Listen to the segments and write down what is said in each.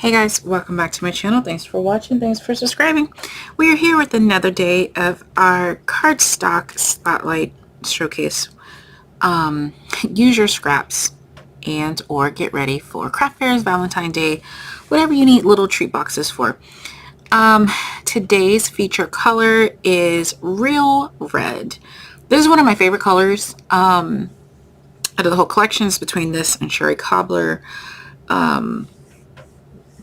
Hey guys, welcome back to my channel. Thanks for watching. Thanks for subscribing. We are here with another day of our cardstock spotlight showcase. Use your scraps and or get ready for craft fairs, Valentine's Day, whatever you need little treat boxes for. Today's feature color is Real Red. This is one of my favorite colors out of the whole collection. It's between this and Cherry Cobbler.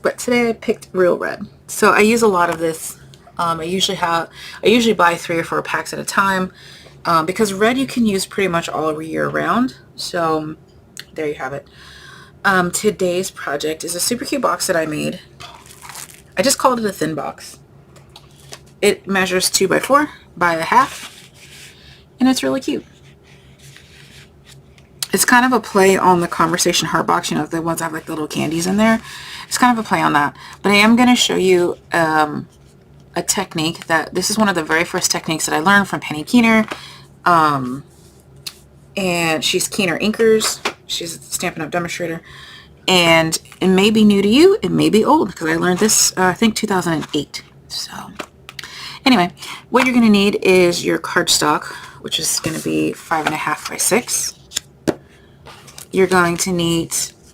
But today I picked Real Red. So I use a lot of this. I usually buy 3 or 4 packs at a time because red you can use pretty much all year round. So there you have it. Today's project is a super cute box that I made. I just called it a thin box. It measures 2 by 4 by 1/2, and it's really cute. It's kind of a play on the Conversation Heart Box, you know, the ones that have like the little candies in there. It's kind of a play on that. But I am going to show you a technique that, this is one of the very first techniques that I learned from Penny Keener. And she's Keener Inkers. She's a Stampin' Up! Demonstrator. And it may be new to you. It may be old because I learned this, I think 2008. So anyway, what you're going to need is your cardstock, which is going to be 5.5 by 6. You're going to need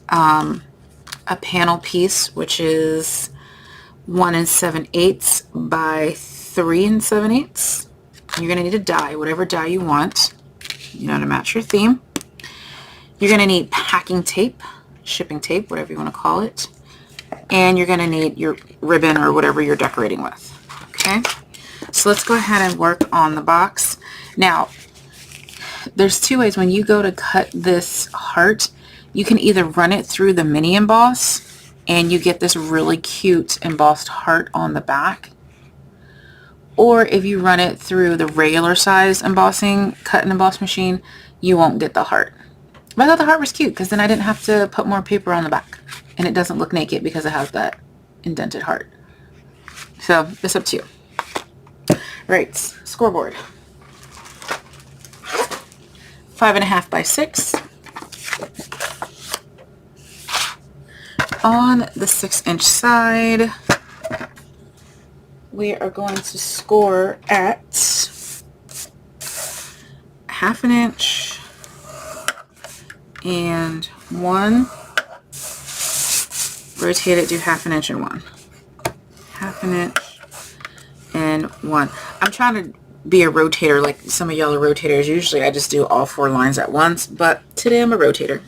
a panel piece, which is 1 7/8 by 3 7/8. You're going to need a die, whatever die you want, you know, to match your theme. You're going to need packing tape, shipping tape, whatever you want to call it. And you're going to need your ribbon or whatever you're decorating with. Okay, so let's go ahead and work on the box. Now, there's 2 ways. When you go to cut this heart, you can either run it through the mini emboss and you get this really cute embossed heart on the back, or if you run it through the regular size embossing cut and emboss machine, you won't get the heart. But I thought the heart was cute because then I didn't have to put more paper on the back, and it doesn't look naked because it has that indented heart. So it's up to you. Right, scoreboard. 5.5 by 6. On the 6-inch side, we are going to score at 1/2 inch and 1. Rotate it, do 1/2 inch and 1. 1/2 inch and 1. I'm trying to be a rotator like some of y'all are rotators. Usually I just do all 4 lines at once, but today I'm a rotator.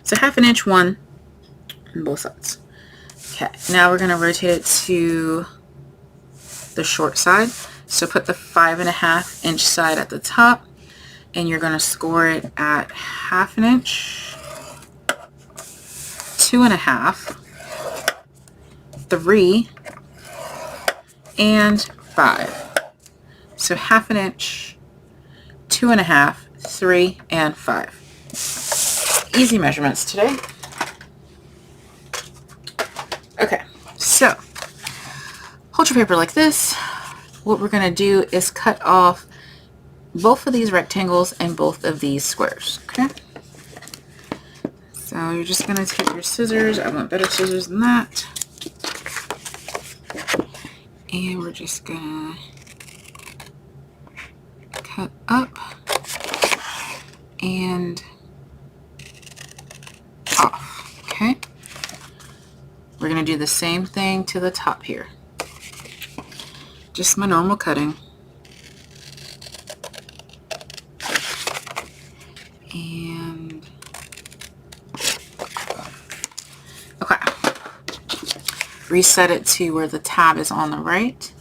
So 1/2 inch, 1 on both sides. Okay, now we're going to rotate it to the short side. So put the 5.5 inch side at the top, and you're going to score it at 1/2 inch, 2.5, 3, and 5. So 1/2 inch, 2.5, 3, and 5. Easy measurements today. Okay, so hold your paper like this. What we're going to do is cut off both of these rectangles and both of these squares. Okay, so you're just going to take your scissors. I want better scissors than that. And we're just going to cut up and off. Okay, we're going to do the same thing to the top here. Just my normal cutting. And okay, reset it to where the tab is on the right.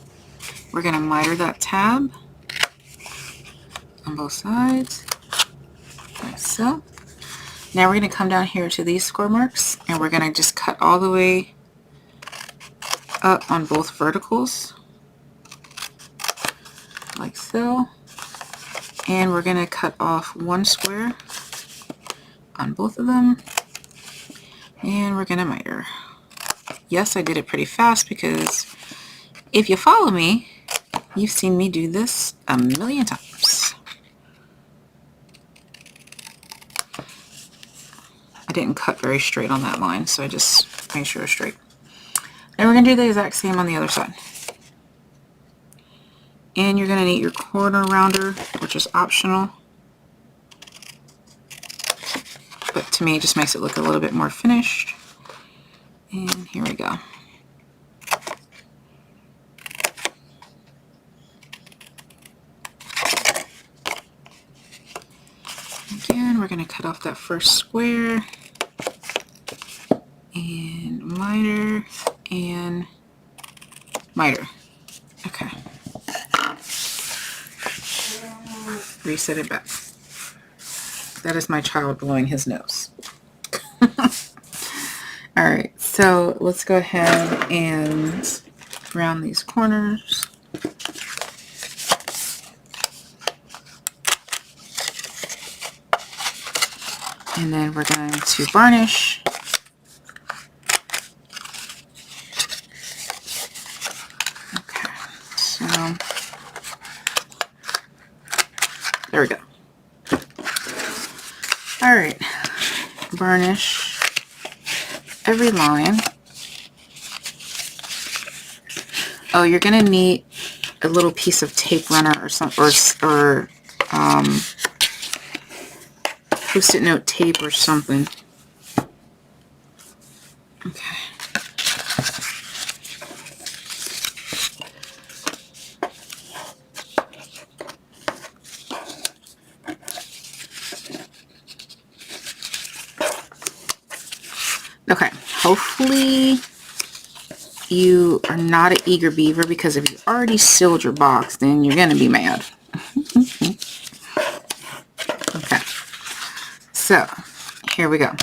We're going to miter that tab on both sides, like so. Now we're going to come down here to these score marks, and we're going to just cut all the way up on both verticals, like so. And we're going to cut off 1 square on both of them, and we're going to miter. Yes, I did it pretty fast because if you follow me, you've seen me do this a million times. I didn't cut very straight on that line, so I just made sure it was straight. And we're going to do the exact same on the other side. And you're going to need your corner rounder, which is optional. But to me, it just makes it look a little bit more finished. And here we go. Again, we're going to cut off that first square. And miter and miter. Okay. Reset it back. That is my child blowing his nose. Alright, so let's go ahead and round these corners. And then we're going to varnish. Okay, so there we go. Alright, varnish every line. Oh, you're going to need a little piece of tape runner or some, or Post-it note tape or something. Okay. Okay, hopefully you are not an eager beaver, because if you already sealed your box, then you're going to be mad. Okay, so here we go.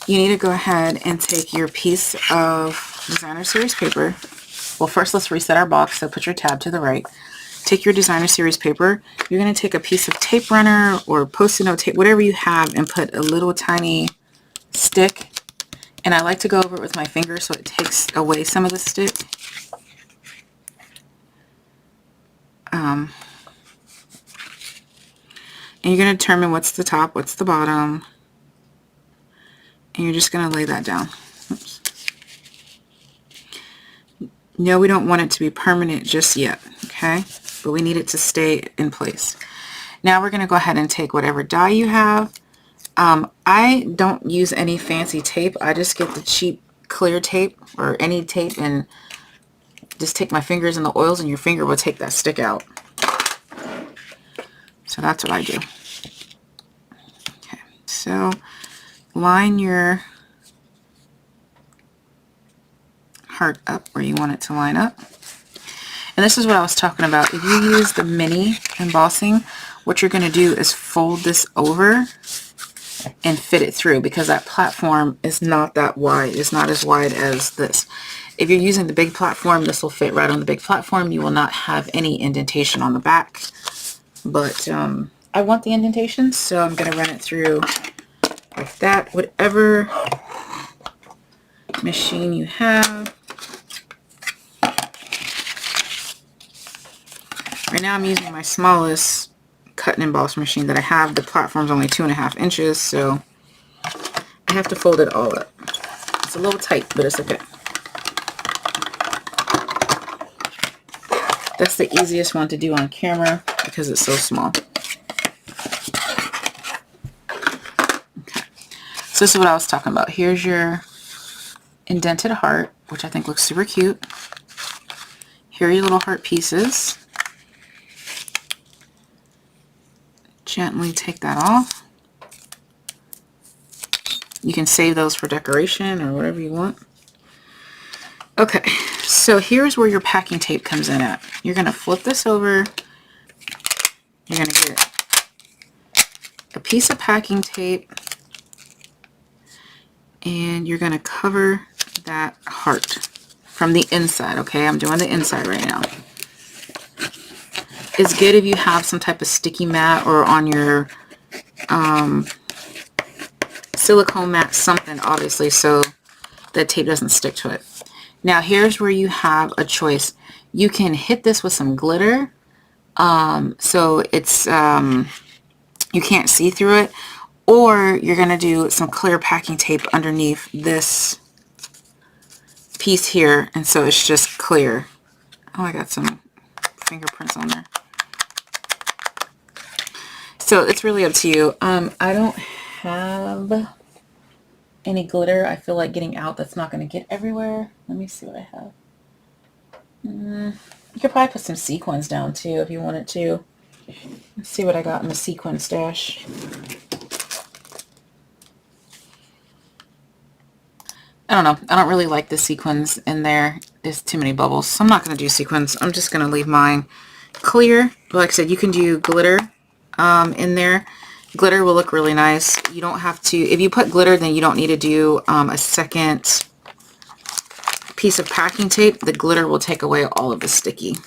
You need to go ahead and take your piece of designer series paper. Well, first let's reset our box, so put your tab to the right. Take your designer series paper. You're going to take a piece of tape runner or post-it note tape, whatever you have, and put a little tiny stick. And I like to go over it with my finger so it takes away some of the stick. And you're going to determine what's the top, what's the bottom. And you're just going to lay that down. Oops. No, we don't want it to be permanent just yet, okay? But we need it to stay in place. Now we're going to go ahead and take whatever die you have. I don't use any fancy tape. I just get the cheap clear tape or any tape and just take my fingers in the oils, and your finger will take that stick out. So that's what I do. Okay, so line your heart up where you want it to line up. And this is what I was talking about. If you use the mini embossing, what you're going to do is fold this over and fit it through, because that platform is not that wide. It's not as wide as this. If you're using the big platform, this will fit right on the big platform. You will not have any indentation on the back. But I want the indentation, so I'm going to run it through like that. Whatever machine you have. Right now I'm using my smallest cut and emboss machine that I have. The platform's only 2.5 inches, so I have to fold it all up. It's a little tight, but it's okay. That's the easiest one to do on camera because it's so small. Okay, so this is what I was talking about. Here's your indented heart, which I think looks super cute. Here are your little heart pieces. Gently take that off. You can save those for decoration or whatever you want. Okay, so here's where your packing tape comes in at. You're going to flip this over. You're going to get a piece of packing tape, and you're going to cover that heart from the inside. Okay, I'm doing the inside right now. It's good if you have some type of sticky mat or on your silicone mat, something obviously, so that tape doesn't stick to it. Now here's where you have a choice. You can hit this with some glitter so it's you can't see through it, or you're going to do some clear packing tape underneath this piece here, and so it's just clear. Oh, I got some fingerprints on there. So it's really up to you. I don't have any glitter I feel like getting out that's not going to get everywhere. Let me see what I have. You could probably put some sequins down too if you wanted to. Let's see what I got in the sequin stash. I don't know. I don't really like the sequins in there. There's too many bubbles. So I'm not going to do sequins. I'm just going to leave mine clear. Like I said, you can do glitter in there. Glitter will look really nice. You don't have to, if you put glitter, then you don't need to do a second piece of packing tape. The glitter will take away all of the sticky.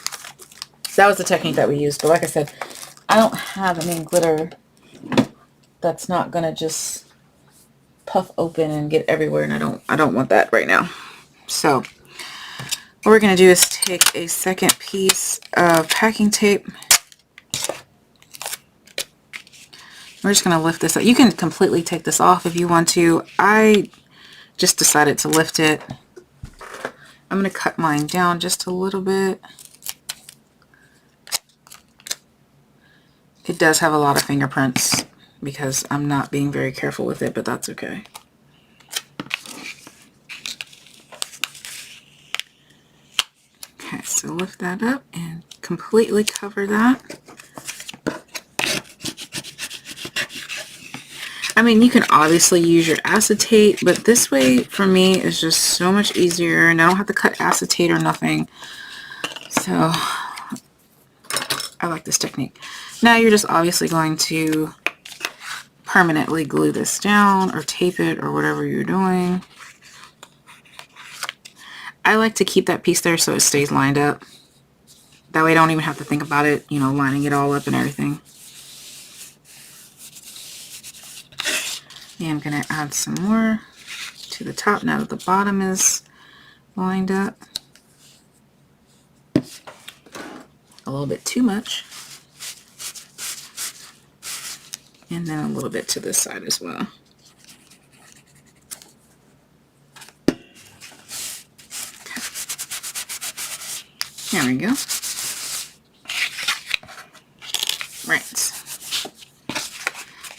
That was the technique that we used. But like I said, I don't have any glitter that's not going to just puff open and get everywhere, and I don't want that right now. So what we're going to do is take a second piece of packing tape. We're just going to lift this up. You can completely take this off if you want to. I just decided to lift it. I'm going to cut mine down just a little bit. It does have a lot of fingerprints because I'm not being very careful with it, but that's okay. Okay, so lift that up and completely cover that. I mean, you can obviously use your acetate, but this way for me is just so much easier, and I don't have to cut acetate or nothing. So I like this technique. Now you're just obviously going to permanently glue this down or tape it or whatever you're doing. I like to keep that piece there so it stays lined up. That way I don't even have to think about it, you know, lining it all up and everything. And I'm going to add some more to the top now that the bottom is lined up. A little bit too much. And then a little bit to this side as well. Okay. There we go. Right.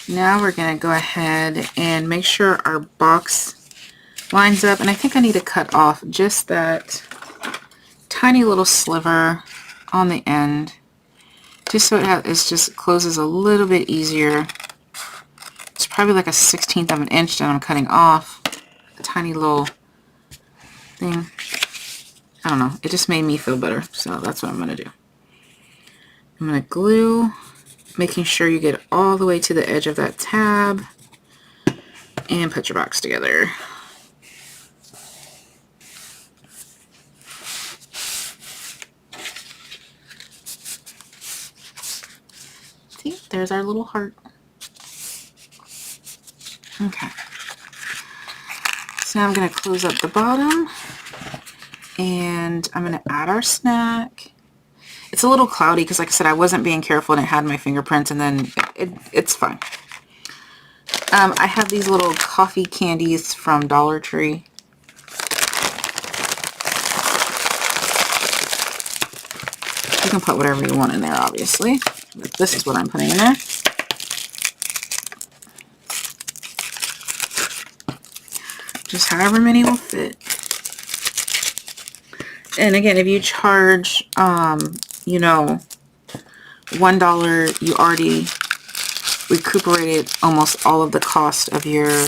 Now we're going to go ahead and make sure our box lines up. And I think I need to cut off just that tiny little sliver on the end, just so it just closes a little bit easier. It's probably like a 1/16 of an inch that I'm cutting off. A tiny little thing. I don't know. It just made me feel better. So that's what I'm going to do. I'm going to glue, making sure you get all the way to the edge of that tab, and put your box together. See, there's our little heart. Okay. So now I'm going to close up the bottom, and I'm going to add our snack. It's a little cloudy because, like I said, I wasn't being careful and it had my fingerprints, and then it's fine. I have these little coffee candies from Dollar Tree. You can put whatever you want in there, obviously. But this is what I'm putting in there. Just however many will fit. And again, if you charge, you know, $1, you already recuperated almost all of the cost of your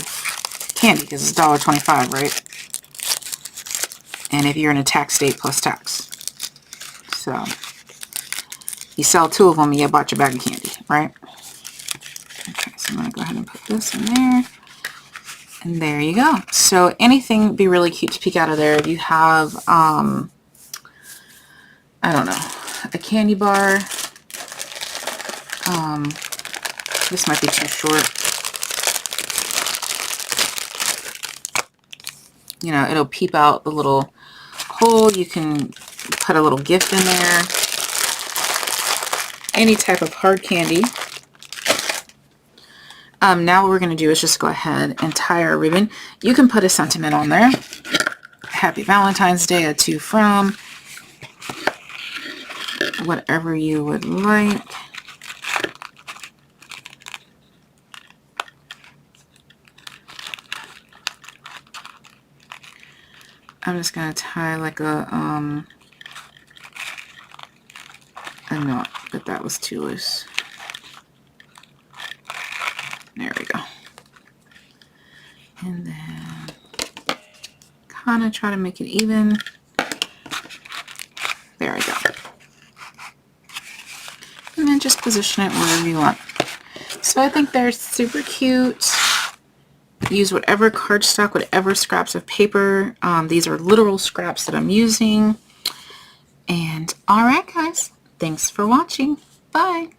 candy, because it's $1.25, right? And if you're in a tax state plus tax. So, you sell 2 of them, you bought your bag of candy, right? Okay, so I'm going to go ahead and put this in there. And there you go. So anything would be really cute to peek out of there. If you have, I don't know, a candy bar. This might be too short. You know, it'll peep out the little hole. You can put a little gift in there. Any type of hard candy. Now what we're going to do is just go ahead and tie our ribbon. You can put a sentiment on there. Happy Valentine's Day, a to from, whatever you would like. I'm just going to tie like a knot, but that was too loose. There we go. And then kind of try to make it even. There we go. And then just position it wherever you want. So I think they're super cute. Use whatever cardstock, whatever scraps of paper. These are literal scraps that I'm using. And alright guys, thanks for watching. Bye.